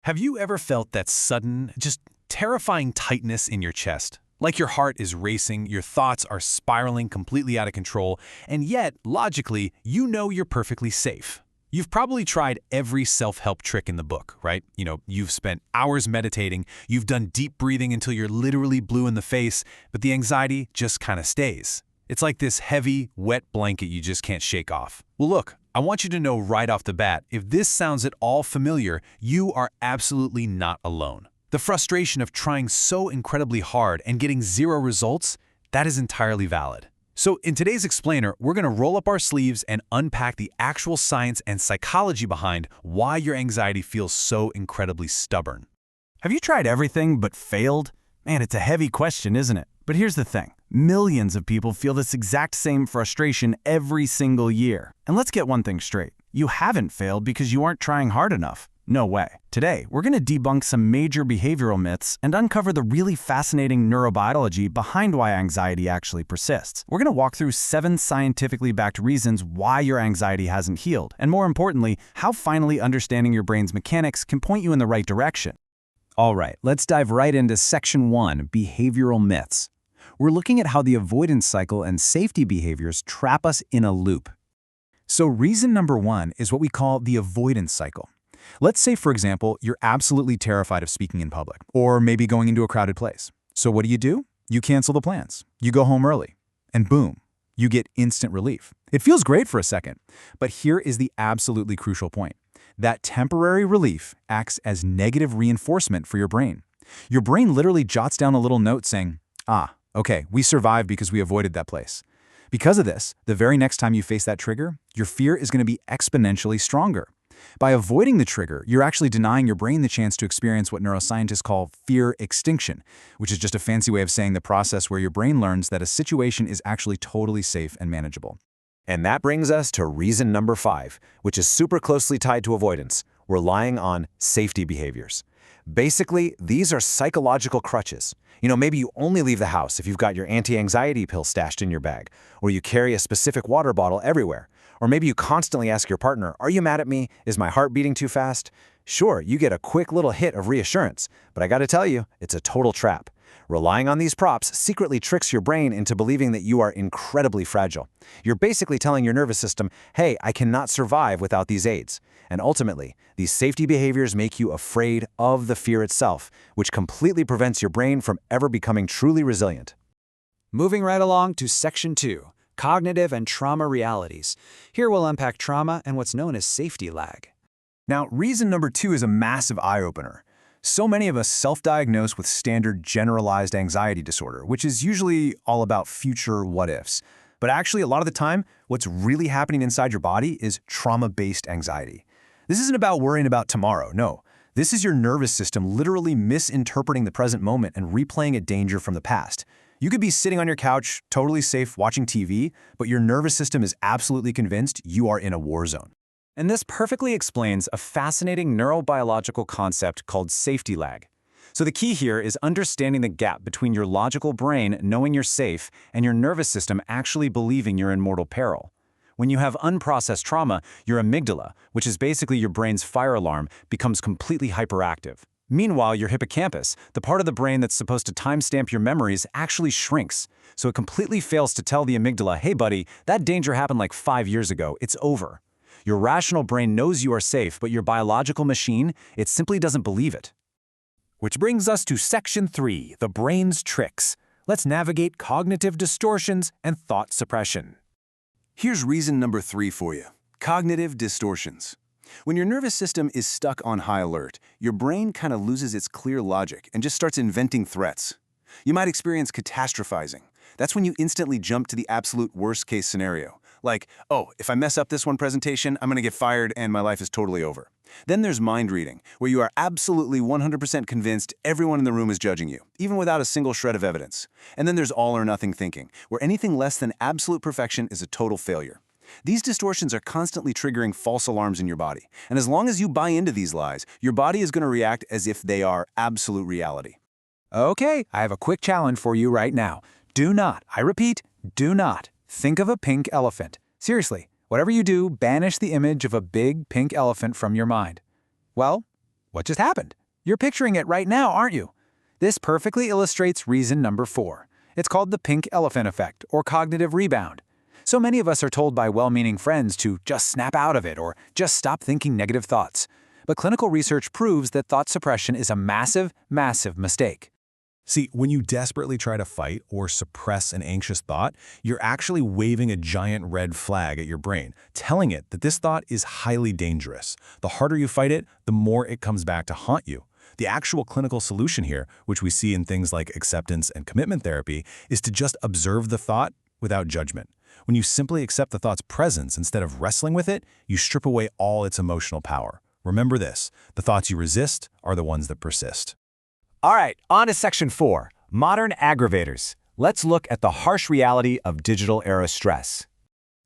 Have you ever felt that sudden, just terrifying tightness in your chest? Like your heart is racing, your thoughts are spiraling completely out of control, and yet, logically, you know you're perfectly safe. You've probably tried every self-help trick in the book, right? You've spent hours meditating, you've done deep breathing until you're literally blue in the face, but the anxiety just kind of stays. It's like this heavy, wet blanket you just can't shake off. Well, look, I want you to know right off the bat, if this sounds at all familiar, you are absolutely not alone. The frustration of trying so incredibly hard and getting zero results, that is entirely valid. So in today's explainer, we're going to roll up our sleeves and unpack the actual science and psychology behind why your anxiety feels so incredibly stubborn. Have you tried everything but failed? Man, it's a heavy question, isn't it? But here's the thing. Millions of people feel this exact same frustration every single year. And let's get one thing straight. You haven't failed because you aren't trying hard enough. No way. Today, we're going to debunk some major behavioral myths and uncover the really fascinating neurobiology behind why anxiety actually persists. We're going to walk through 7 scientifically backed reasons why your anxiety hasn't healed, and more importantly, how finally understanding your brain's mechanics can point you in the right direction. All right, let's dive right into Section 1, Behavioral Myths. We're looking at how the avoidance cycle and safety behaviors trap us in a loop. So reason number 1 is what we call the avoidance cycle. Let's say, for example, you're absolutely terrified of speaking in public, or maybe going into a crowded place. So what do? You cancel the plans. You go home early. And boom, you get instant relief. It feels great for a second, but here is the absolutely crucial point. That temporary relief acts as negative reinforcement for your brain. Your brain literally jots down a little note saying, okay, we survived because we avoided that place. Because of this, the very next time you face that trigger, your fear is going to be exponentially stronger. By avoiding the trigger, you're actually denying your brain the chance to experience what neuroscientists call fear extinction, which is just a fancy way of saying the process where your brain learns that a situation is actually totally safe and manageable. And that brings us to reason number 5, which is super closely tied to avoidance, relying on safety behaviors. Basically, these are psychological crutches. Maybe you only leave the house if you've got your anti-anxiety pill stashed in your bag, or you carry a specific water bottle everywhere. Or maybe you constantly ask your partner, "Are you mad at me? Is my heart beating too fast?" Sure, you get a quick little hit of reassurance, but I gotta tell you, it's a total trap. Relying on these props secretly tricks your brain into believing that you are incredibly fragile. You're basically telling your nervous system, hey, I cannot survive without these aids. And ultimately, these safety behaviors make you afraid of the fear itself, which completely prevents your brain from ever becoming truly resilient. Moving right along to Section 2, Cognitive and Trauma Realities. Here we'll unpack trauma and what's known as safety lag. Now, reason number 2 is a massive eye-opener. So many of us self-diagnose with standard generalized anxiety disorder, which is usually all about future what-ifs. But actually, a lot of the time, what's really happening inside your body is trauma-based anxiety. This isn't about worrying about tomorrow, no. This is your nervous system literally misinterpreting the present moment and replaying a danger from the past. You could be sitting on your couch, totally safe, watching TV, but your nervous system is absolutely convinced you are in a war zone. And this perfectly explains a fascinating neurobiological concept called safety lag. So the key here is understanding the gap between your logical brain knowing you're safe and your nervous system actually believing you're in mortal peril. When you have unprocessed trauma, your amygdala, which is basically your brain's fire alarm, becomes completely hyperactive. Meanwhile, your hippocampus, the part of the brain that's supposed to timestamp your memories, actually shrinks. So it completely fails to tell the amygdala, hey buddy, that danger happened like 5 years ago, it's over. Your rational brain knows you are safe, but your biological machine, it simply doesn't believe it. Which brings us to Section 3, the brain's tricks. Let's navigate cognitive distortions and thought suppression. Here's reason number 3 for you. Cognitive distortions. When your nervous system is stuck on high alert, your brain kind of loses its clear logic and just starts inventing threats. You might experience catastrophizing. That's when you instantly jump to the absolute worst-case scenario. Like, oh, if I mess up this one presentation, I'm going to get fired and my life is totally over. Then there's mind reading, where you are absolutely 100% convinced everyone in the room is judging you, even without a single shred of evidence. And then there's all or nothing thinking, where anything less than absolute perfection is a total failure. These distortions are constantly triggering false alarms in your body. And as long as you buy into these lies, your body is going to react as if they are absolute reality. Okay, I have a quick challenge for you right now. Do not, I repeat, do not think of a pink elephant. Seriously, whatever you do, banish the image of a big pink elephant from your mind. Well, What just happened? You're picturing it right now, aren't you? This perfectly illustrates reason number 4. It's called the pink elephant effect, or cognitive rebound. So many of us are told by well-meaning friends to just snap out of it or just stop thinking negative thoughts. But clinical research proves that thought suppression is a massive, massive mistake. See, when you desperately try to fight or suppress an anxious thought, you're actually waving a giant red flag at your brain, telling it that this thought is highly dangerous. The harder you fight it, the more it comes back to haunt you. The actual clinical solution here, which we see in things like acceptance and commitment therapy, is to just observe the thought without judgment. When you simply accept the thought's presence instead of wrestling with it, you strip away all its emotional power. Remember this, the thoughts you resist are the ones that persist. All right, on to section 4, modern aggravators. Let's look at the harsh reality of digital era stress.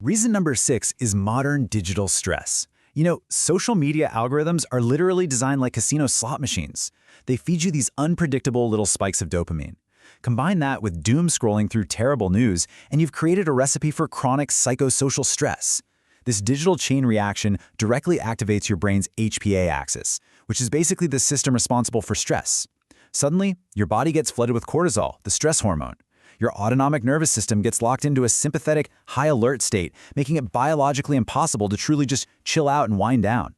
Reason number 6 is modern digital stress. You know, social media algorithms are literally designed like casino slot machines. They feed you these unpredictable little spikes of dopamine. Combine that with doom scrolling through terrible news, and you've created a recipe for chronic psychosocial stress. This digital chain reaction directly activates your brain's HPA axis, which is basically the system responsible for stress. Suddenly, your body gets flooded with cortisol, the stress hormone. Your autonomic nervous system gets locked into a sympathetic, high-alert state, making it biologically impossible to truly just chill out and wind down.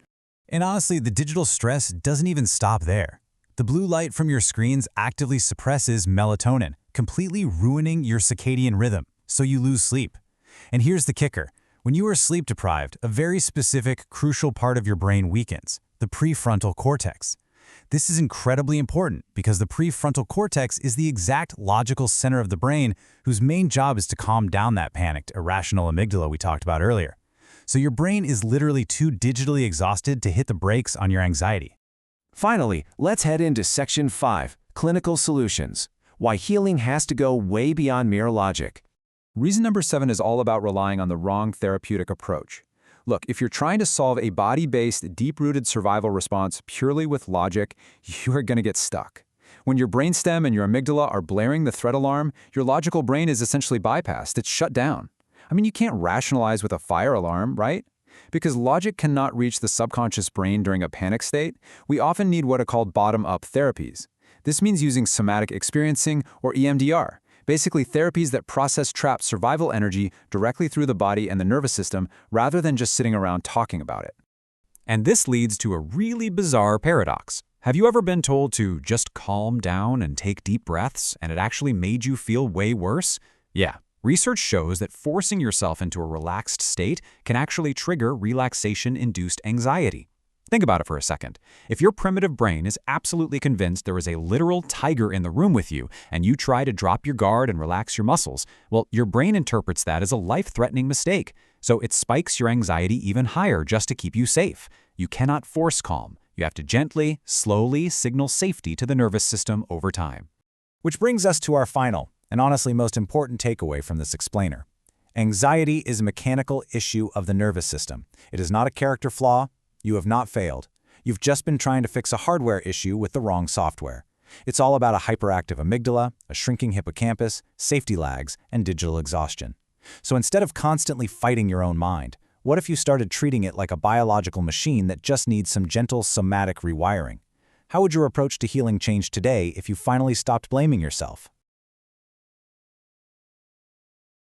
And honestly, the digital stress doesn't even stop there. The blue light from your screens actively suppresses melatonin, completely ruining your circadian rhythm, so you lose sleep. And here's the kicker. When you are sleep deprived, a very specific, crucial part of your brain weakens, the prefrontal cortex. This is incredibly important because the prefrontal cortex is the exact logical center of the brain whose main job is to calm down that panicked, irrational amygdala we talked about earlier. So your brain is literally too digitally exhausted to hit the brakes on your anxiety. Finally, let's head into section 5, clinical solutions. Why healing has to go way beyond mere logic. Reason number 7 is all about relying on the wrong therapeutic approach. Look, if you're trying to solve a body-based, deep-rooted survival response purely with logic, you are going to get stuck. When your brainstem and your amygdala are blaring the threat alarm, your logical brain is essentially bypassed. It's shut down. I mean, you can't rationalize with a fire alarm, right? Because logic cannot reach the subconscious brain during a panic state, we often need what are called bottom-up therapies. This means using somatic experiencing, or EMDR, basically therapies that process trapped survival energy directly through the body and the nervous system rather than just sitting around talking about it. And this leads to a really bizarre paradox. Have you ever been told to just calm down and take deep breaths, and it actually made you feel way worse? Yeah. Research shows that forcing yourself into a relaxed state can actually trigger relaxation-induced anxiety. Think about it for a second. If your primitive brain is absolutely convinced there is a literal tiger in the room with you, and you try to drop your guard and relax your muscles, well, your brain interprets that as a life-threatening mistake, so it spikes your anxiety even higher just to keep you safe. You cannot force calm. You have to gently, slowly signal safety to the nervous system over time. Which brings us to our final, and honestly most important takeaway from this explainer. Anxiety is a mechanical issue of the nervous system. It is not a character flaw. You have not failed. You've just been trying to fix a hardware issue with the wrong software. It's all about a hyperactive amygdala, a shrinking hippocampus, safety lags, and digital exhaustion. So instead of constantly fighting your own mind, what if you started treating it like a biological machine that just needs some gentle somatic rewiring? How would your approach to healing change today if you finally stopped blaming yourself?